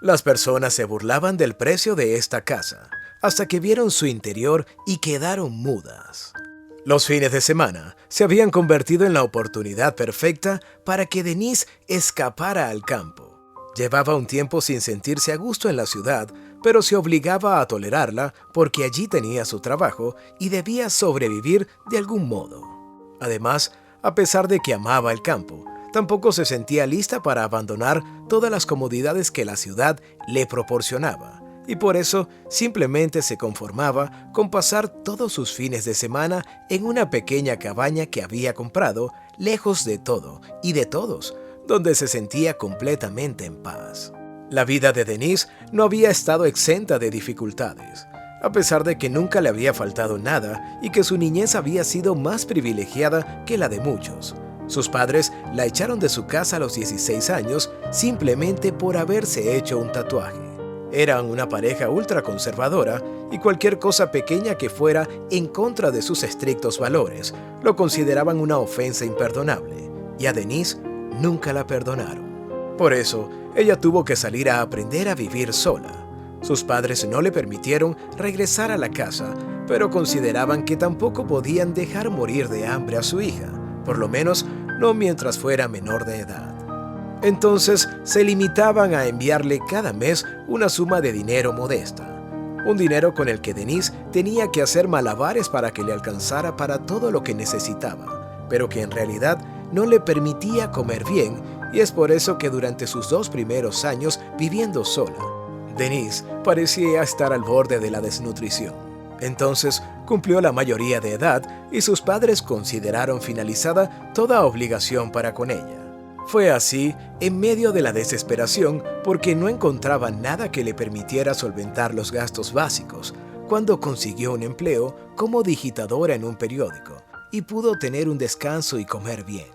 Las personas se burlaban del precio de esta casa, hasta que vieron su interior y quedaron mudas. Los fines de semana se habían convertido en la oportunidad perfecta para que Denise escapara al campo. Llevaba un tiempo sin sentirse a gusto en la ciudad, pero se obligaba a tolerarla porque allí tenía su trabajo y debía sobrevivir de algún modo. Además, a pesar de que amaba el campo, tampoco se sentía lista para abandonar todas las comodidades que la ciudad le proporcionaba, y por eso simplemente se conformaba con pasar todos sus fines de semana en una pequeña cabaña que había comprado, lejos de todo y de todos, donde se sentía completamente en paz. La vida de Denise no había estado exenta de dificultades, a pesar de que nunca le había faltado nada y que su niñez había sido más privilegiada que la de muchos. Sus padres la echaron de su casa a los 16 años simplemente por haberse hecho un tatuaje. Eran una pareja ultraconservadora y cualquier cosa pequeña que fuera en contra de sus estrictos valores lo consideraban una ofensa imperdonable, y a Denise nunca la perdonaron. Por eso, ella tuvo que salir a aprender a vivir sola. Sus padres no le permitieron regresar a la casa, pero consideraban que tampoco podían dejar morir de hambre a su hija, por lo menos no mientras fuera menor de edad. Entonces se limitaban a enviarle cada mes una suma de dinero modesta, un dinero con el que Denise tenía que hacer malabares para que le alcanzara para todo lo que necesitaba, pero que en realidad no le permitía comer bien, y es por eso que durante sus 2 primeros años viviendo sola, Denise parecía estar al borde de la desnutrición. Entonces cumplió la mayoría de edad y sus padres consideraron finalizada toda obligación para con ella. Fue así, en medio de la desesperación, porque no encontraba nada que le permitiera solventar los gastos básicos, cuando consiguió un empleo como digitadora en un periódico y pudo tener un descanso y comer bien.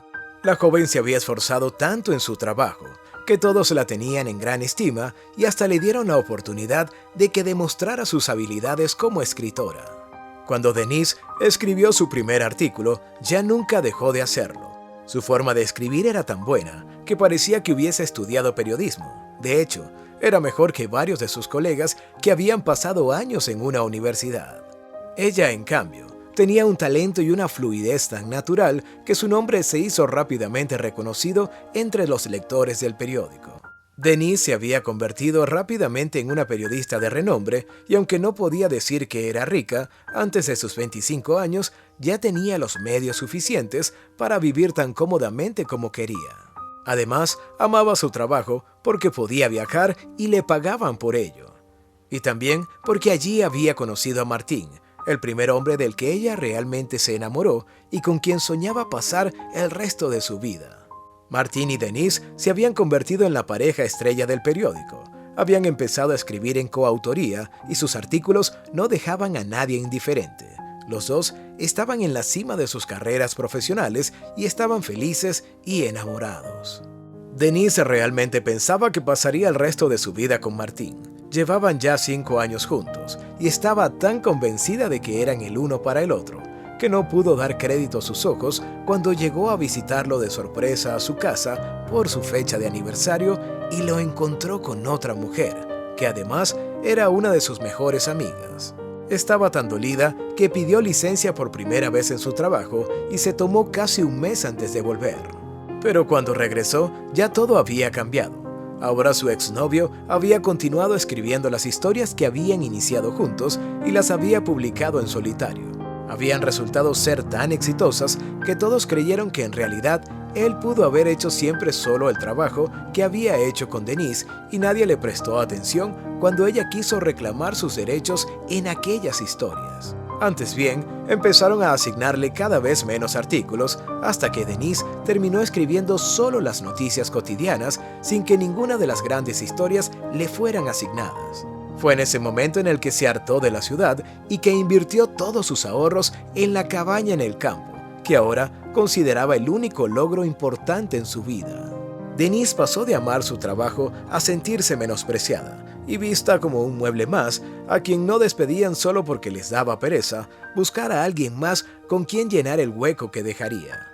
La joven se había esforzado tanto en su trabajo que todos la tenían en gran estima y hasta le dieron la oportunidad de que demostrara sus habilidades como escritora. Cuando Denise escribió su primer artículo, ya nunca dejó de hacerlo. Su forma de escribir era tan buena que parecía que hubiese estudiado periodismo. De hecho, era mejor que varios de sus colegas que habían pasado años en una universidad. Ella, en cambio, tenía un talento y una fluidez tan natural que su nombre se hizo rápidamente reconocido entre los lectores del periódico. Denise se había convertido rápidamente en una periodista de renombre y aunque no podía decir que era rica, antes de sus 25 años ya tenía los medios suficientes para vivir tan cómodamente como quería. Además, amaba su trabajo porque podía viajar y le pagaban por ello. Y también porque allí había conocido a Martín, el primer hombre del que ella realmente se enamoró y con quien soñaba pasar el resto de su vida. Martín y Denise se habían convertido en la pareja estrella del periódico. Habían empezado a escribir en coautoría y sus artículos no dejaban a nadie indiferente. Los dos estaban en la cima de sus carreras profesionales y estaban felices y enamorados. Denise realmente pensaba que pasaría el resto de su vida con Martín. Llevaban ya 5 años juntos y estaba tan convencida de que eran el uno para el otro, que no pudo dar crédito a sus ojos cuando llegó a visitarlo de sorpresa a su casa por su fecha de aniversario y lo encontró con otra mujer, que además era una de sus mejores amigas. Estaba tan dolida que pidió licencia por primera vez en su trabajo y se tomó casi un mes antes de volver. Pero cuando regresó, ya todo había cambiado. Ahora su exnovio había continuado escribiendo las historias que habían iniciado juntos y las había publicado en solitario. Habían resultado ser tan exitosas que todos creyeron que en realidad él pudo haber hecho siempre solo el trabajo que había hecho con Denise y nadie le prestó atención cuando ella quiso reclamar sus derechos en aquellas historias. Antes bien, empezaron a asignarle cada vez menos artículos hasta que Denise terminó escribiendo solo las noticias cotidianas sin que ninguna de las grandes historias le fueran asignadas. Fue en ese momento en el que se hartó de la ciudad y que invirtió todos sus ahorros en la cabaña en el campo, que ahora consideraba el único logro importante en su vida. Denise pasó de amar su trabajo a sentirse menospreciada y vista como un mueble más a quien no despedían solo porque les daba pereza buscar a alguien más con quien llenar el hueco que dejaría.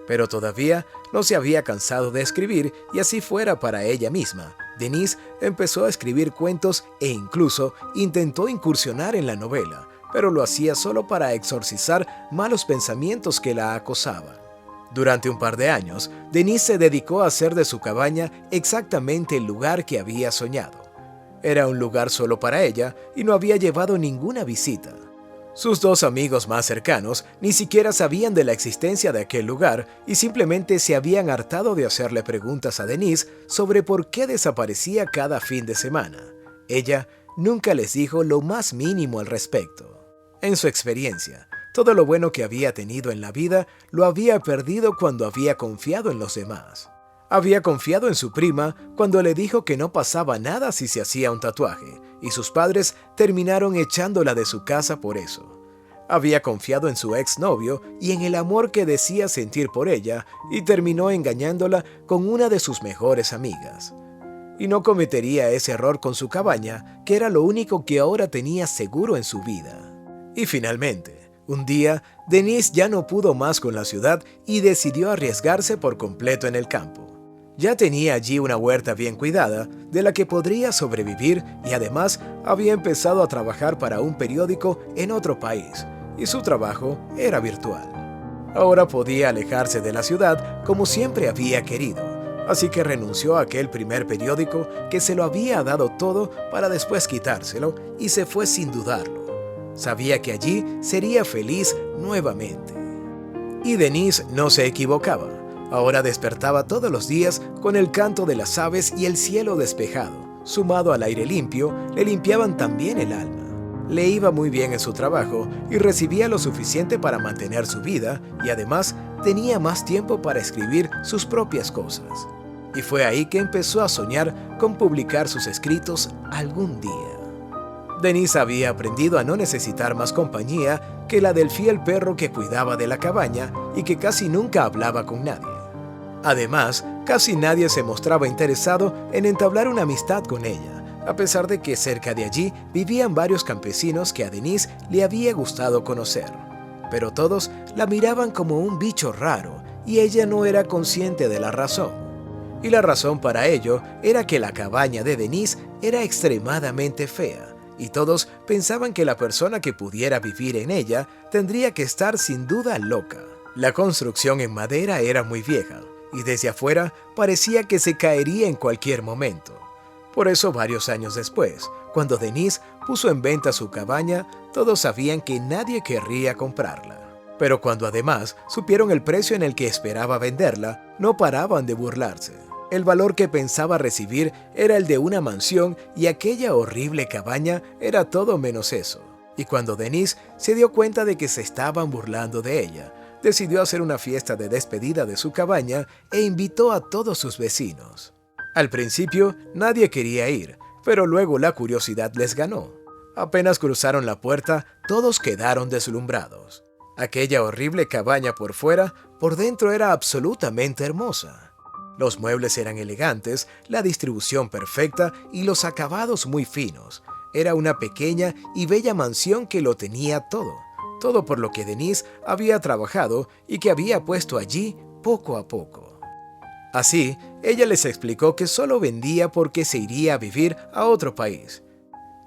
Pero todavía no se había cansado de escribir y así fuera para ella misma, Denise empezó a escribir cuentos e incluso intentó incursionar en la novela, pero lo hacía solo para exorcizar malos pensamientos que la acosaban. Durante un par de años, Denise se dedicó a hacer de su cabaña exactamente el lugar que había soñado. Era un lugar solo para ella y no había llevado ninguna visita. Sus dos amigos más cercanos ni siquiera sabían de la existencia de aquel lugar y simplemente se habían hartado de hacerle preguntas a Denise sobre por qué desaparecía cada fin de semana. Ella nunca les dijo lo más mínimo al respecto. En su experiencia, todo lo bueno que había tenido en la vida lo había perdido cuando había confiado en los demás. Había confiado en su prima cuando le dijo que no pasaba nada si se hacía un tatuaje, y sus padres terminaron echándola de su casa por eso. Había confiado en su exnovio y en el amor que decía sentir por ella, y terminó engañándola con una de sus mejores amigas. Y no cometería ese error con su cabaña, que era lo único que ahora tenía seguro en su vida. Y finalmente, un día, Denise ya no pudo más con la ciudad y decidió arriesgarse por completo en el campo. Ya tenía allí una huerta bien cuidada, de la que podría sobrevivir, y además había empezado a trabajar para un periódico en otro país, y su trabajo era virtual. Ahora podía alejarse de la ciudad como siempre había querido, así que renunció a aquel primer periódico que se lo había dado todo para después quitárselo, y se fue sin dudarlo. Sabía que allí sería feliz nuevamente. Y Denise no se equivocaba. Ahora despertaba todos los días con el canto de las aves y el cielo despejado. Sumado al aire limpio, le limpiaban también el alma. Le iba muy bien en su trabajo y recibía lo suficiente para mantener su vida, y además tenía más tiempo para escribir sus propias cosas. Y fue ahí que empezó a soñar con publicar sus escritos algún día. Denise había aprendido a no necesitar más compañía que la del fiel perro que cuidaba de la cabaña y que casi nunca hablaba con nadie. Además, casi nadie se mostraba interesado en entablar una amistad con ella, a pesar de que cerca de allí vivían varios campesinos que a Denise le había gustado conocer. Pero todos la miraban como un bicho raro y ella no era consciente de la razón. Y la razón para ello era que la cabaña de Denise era extremadamente fea, y todos pensaban que la persona que pudiera vivir en ella tendría que estar sin duda loca. La construcción en madera era muy vieja, y desde afuera parecía que se caería en cualquier momento. Por eso, varios años después, cuando Denise puso en venta su cabaña, todos sabían que nadie querría comprarla. Pero cuando además supieron el precio en el que esperaba venderla, no paraban de burlarse. El valor que pensaba recibir era el de una mansión y aquella horrible cabaña era todo menos eso. Y cuando Denise se dio cuenta de que se estaban burlando de ella, decidió hacer una fiesta de despedida de su cabaña e invitó a todos sus vecinos. Al principio nadie quería ir, pero luego la curiosidad les ganó. Apenas cruzaron la puerta, todos quedaron deslumbrados. Aquella horrible cabaña por fuera, por dentro era absolutamente hermosa. Los muebles eran elegantes, la distribución perfecta y los acabados muy finos. Era una pequeña y bella mansión que lo tenía todo. Todo por lo que Denise había trabajado y que había puesto allí poco a poco. Así, ella les explicó que solo vendía porque se iría a vivir a otro país.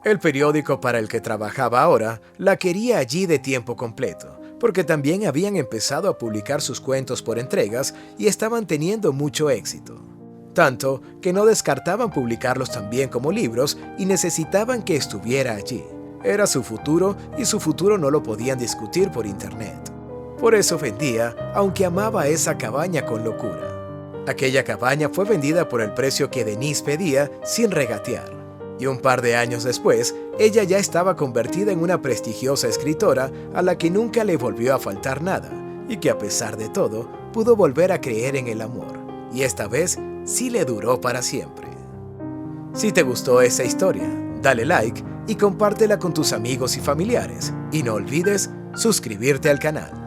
El periódico para el que trabajaba ahora la quería allí de tiempo completo, porque también habían empezado a publicar sus cuentos por entregas y estaban teniendo mucho éxito. Tanto que no descartaban publicarlos también como libros y necesitaban que estuviera allí. Era su futuro y su futuro no lo podían discutir por internet. Por eso vendía, aunque amaba esa cabaña con locura. Aquella cabaña fue vendida por el precio que Denise pedía sin regatear. Y un par de años después, ella ya estaba convertida en una prestigiosa escritora a la que nunca le volvió a faltar nada y que a pesar de todo pudo volver a creer en el amor. Y esta vez sí le duró para siempre. Si te gustó esa historia, dale like y compártela con tus amigos y familiares. Y no olvides suscribirte al canal.